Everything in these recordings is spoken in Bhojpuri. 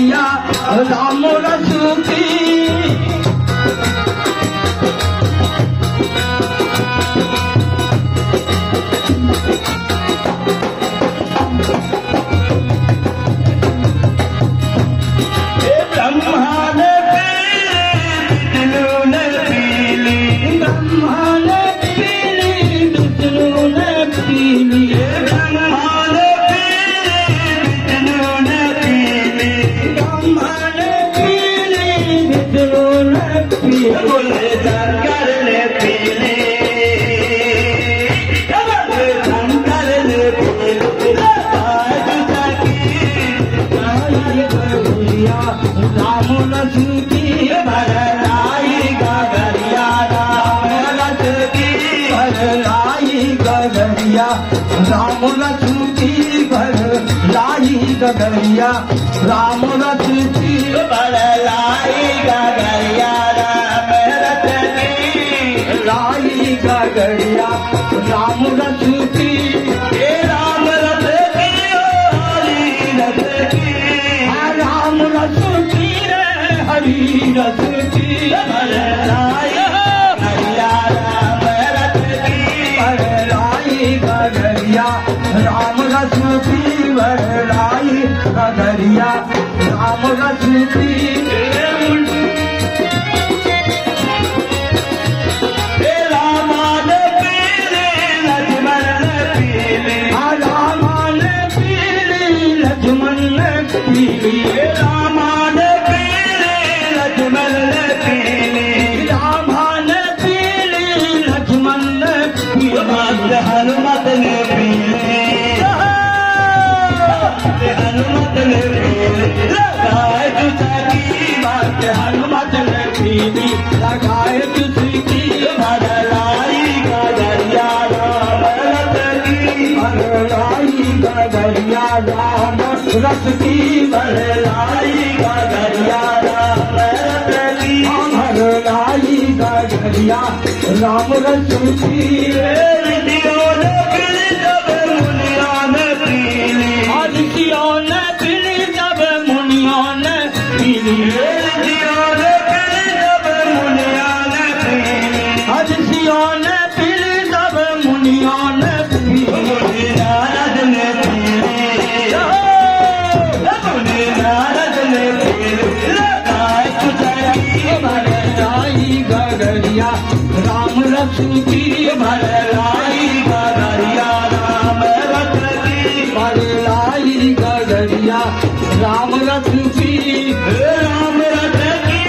गगरिया राम रस की राम रस की भर लाई गगरिया राम रस की भर लाई गगरिया राम रस की लाई गगरिया राम रस की राम रस की हरी रस की राम रस की हरी रस की भर लाई राम रस की वरलाई गगरिया राम रस की रामान पीले लक्ष्मण पीले रामान पीली लक्ष्मण पीली रामान पीले लक्ष्मण पीली रामान पीली लक्ष्मण पीली हनुमत ने हनुमत ने लगाए तुझकी बात हनुमत ने पीली लगाए तुझकी भरलाई गगरिया राम रस की भरलाई गगरिया राम रस की भरलाई गगरिया राम रस की भरलाई गगरिया राम रस की गगरिया राम रस की भरलाई गगरिया राम रस की भरलाई गगरिया राम रस की राम रस की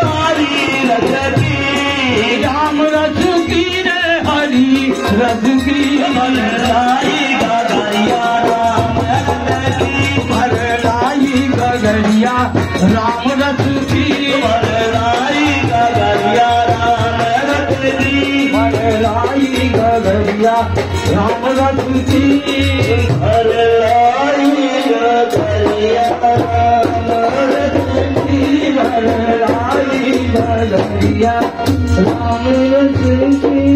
हरी रस की राम रस की हरी रस की भरलाई गगरिया राम रस की भरलाई गगरिया राम रस की भरलाई गगरिया भरलाई गगरिया राम रस की भरलाई गगरिया राम रस की भरलाई गगरिया राम रस की